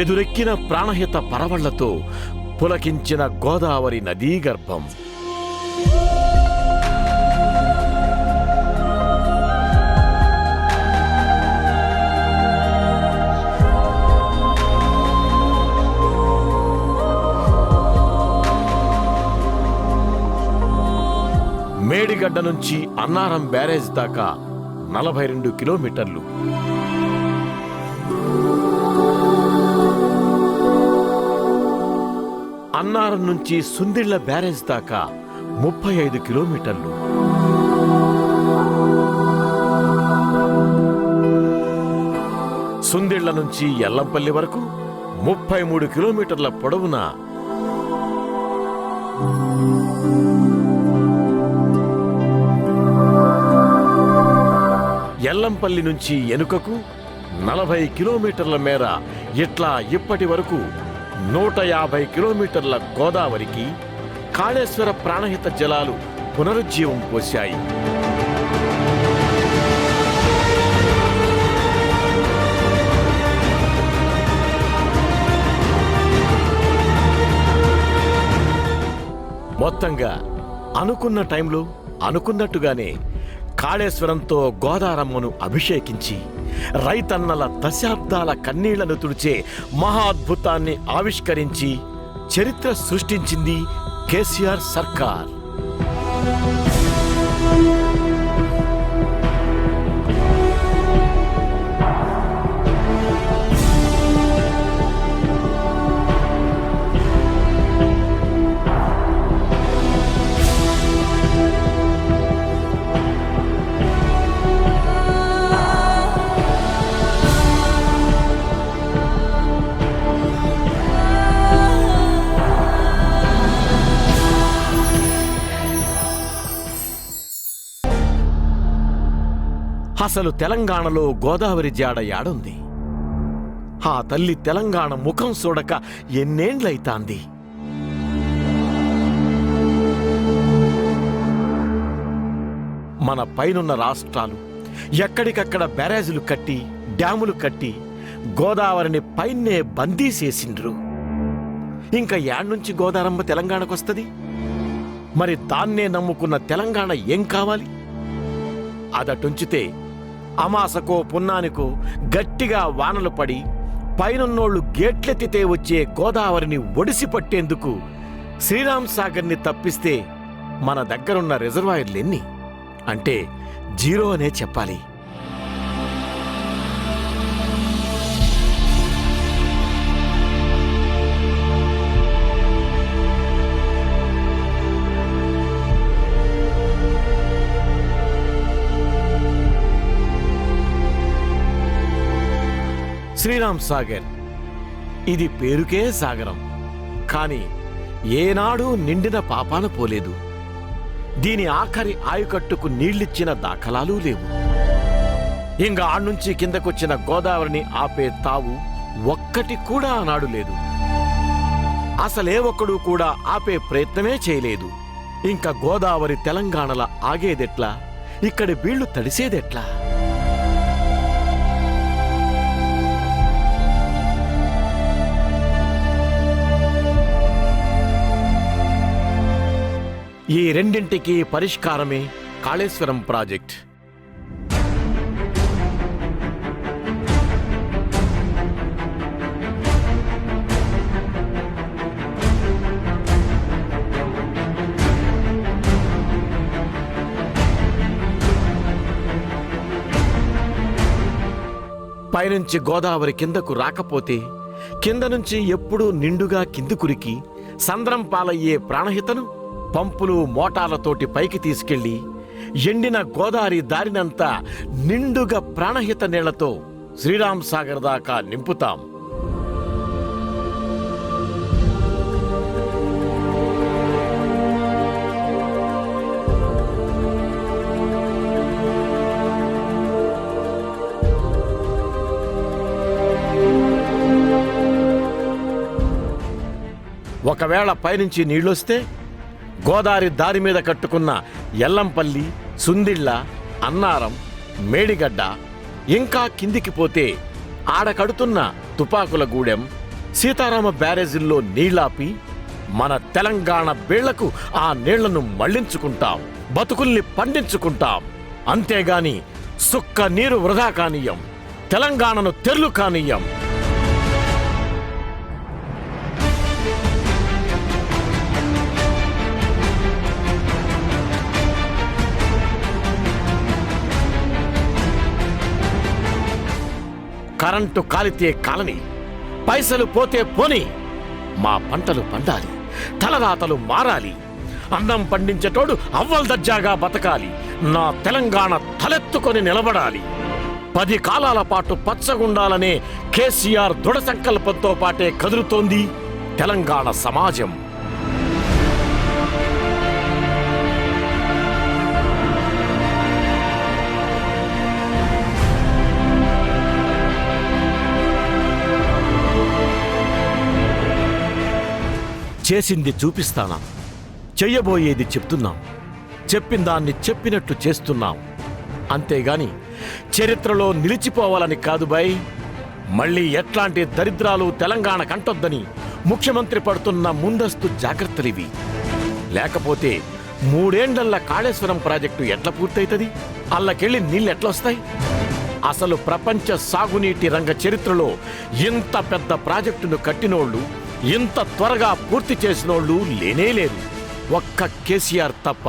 ఎదురెక్కిన ప్రాణహిత పరవళ్లతో పులకించిన గోదావరి నదీగర్భం. మేడిగడ్డ నుంచి అన్నారం బ్యారేజ్ దాకా 42 కిలోమీటర్లు. అన్నారం నుంచి సుందిళ్ల బ్యారేజ్ దాకా 35 కిలోమీటర్లు. సుందిళ్ల నుంచి ఎల్లంపల్లి వరకు 33 కిలోమీటర్ల పొడవున ఎల్లంపల్లి నుంచి ఎనుకకు 40 కిలోమీటర్ల మేర ఇట్లా ఇప్పటి వరకు 150 కిలోమీటర్ల గోదావరికి కాళేశ్వర ప్రాణహిత జలాలు పునరుజ్జీవం పోశాయి. మొత్తంగా అనుకున్న టైంలో అనుకున్నట్టుగానే కాళేశ్వరంతో గోదారమ్మను అభిషేకించి రైతన్నల దశాబ్దాల కన్నీళ్లను తుడిచే మహాద్భుతాన్ని ఆవిష్కరించి చరిత్ర సృష్టించింది కేసీఆర్ సర్కార్. అసలు తెలంగాణలో గోదావరి జాడ యాడుంది? ఆ తల్లి తెలంగాణ ముఖం చూడక ఎన్నేండ్లైతాంది? మన పైనున్న రాష్ట్రాలు ఎక్కడికక్కడ బ్యారేజీలు కట్టి డ్యాములు కట్టి గోదావరిని పైనే బందీ చేసిండ్రు. ఇంకా యాడ్నుంచి గోదారమ్మ తెలంగాణకొస్తది? మరి దాన్నే నమ్ముకున్న తెలంగాణ ఏం కావాలి? అదటుంచితే అమాసకో పున్నానికో గట్టిగా వానలు పడి పైనున్నోళ్లు గేట్లెత్తితే వచ్చే గోదావరిని ఒడిసి పట్టేందుకు శ్రీరామ్ సాగర్ని తప్పిస్తే మన దగ్గరున్న రిజర్వాయర్లెన్ని? అంటే 0 అనే చెప్పాలి. శ్రీరామ్ సాగర్ ఇది పేరుకే సాగరం, కాని ఏనాడు నిండిన పాపాన పోలేదు. దీని ఆఖరి ఆయుకట్టుకు నీళ్లిచ్చిన దాఖలాలు లేవు. ఇంకా ఆడ్నుంచి కిందకొచ్చిన గోదావరిని ఆపే తావు ఒక్కటి కూడా ఆనాడు లేదు. అసలే ఒక్కడు కూడా ఆపే ప్రయత్నమే చేయలేదు. ఇంకా గోదావరి తెలంగాణల ఆగేదెట్లా? ఇక్కడి బీళ్లు తడిసేదెట్లా? ఈ రెండింటికి పరిష్కారమే కాళేశ్వరం ప్రాజెక్ట్. పైనుంచి గోదావరి కిందకు రాకపోతే కింద నుంచి ఎప్పుడూ నిండుగా కిందుకురికి సంద్రం పాలయ్యే ప్రాణహితను పంపులు మోటార్లతోటి పైకి తీసుకెళ్లి ఎండిన గోదావరి దారినంతా నిండుగా ప్రాణహిత నీళ్లతో శ్రీరామ్ సాగర్ దాకా నింపుతాం. ఒకవేళ పైనుంచి నీళ్లొస్తే గోదావరి దారి మీద కట్టుకున్న ఎల్లంపల్లి, సుందిళ్ల, అన్నారం, మేడిగడ్డ, ఇంకా కిందికి పోతే ఆడ కడుతున్న తుపాకులగూడెం, సీతారామ బ్యారేజీల్లో నీళ్లాపి మన తెలంగాణ బీళ్లకు ఆ నీళ్లను మళ్లించుకుంటాం, బతుకుల్ని పండించుకుంటాం. అంతేగాని సుక్క నీరు వృధా కానీయం, తెలంగాణను తెర్లు కానీయం. కరెంటు కాలితే కాలని, పైసలు పోతే పోని, మా పంటలు పండాలి, తలరాతలు మారాలి. అన్నం పండించేటోడు అవ్వల్ దర్జాగా బతకాలి. నా తెలంగాణ తలెత్తుకొని నిలబడాలి. 10 కాలాల పాటు పచ్చగుండాలనే కేసీఆర్ దృఢ సంకల్పంతో పాటే కదులుతోంది తెలంగాణ సమాజం. చేసింది చూపిస్తానా, చెయ్యబోయేది చెప్తున్నాం, చెప్పిందాన్ని చెప్పినట్టు చేస్తున్నాం. అంతేగాని చరిత్రలో నిలిచిపోవాలని కాదు బై. మళ్ళీ ఎట్లాంటి దరిద్రాలు తెలంగాణ కంటొద్దని ముఖ్యమంత్రి పడుతున్న ముందస్తు జాగ్రత్తలివి. లేకపోతే 3 ఏళ్ల కాళేశ్వరం ప్రాజెక్టు ఎట్లా పూర్తయితది? అల్లకెళ్ళి నీళ్ళెట్లొస్తాయి? అసలు ప్రపంచ సాగునీటి రంగ చరిత్రలో ఇంత పెద్ద ప్రాజెక్టును కట్టినోళ్ళు, ఇంత త్వరగా పూర్తి చేసినోళ్ళు లేనేలేరు, ఒక్క కేసీఆర్ తప్ప.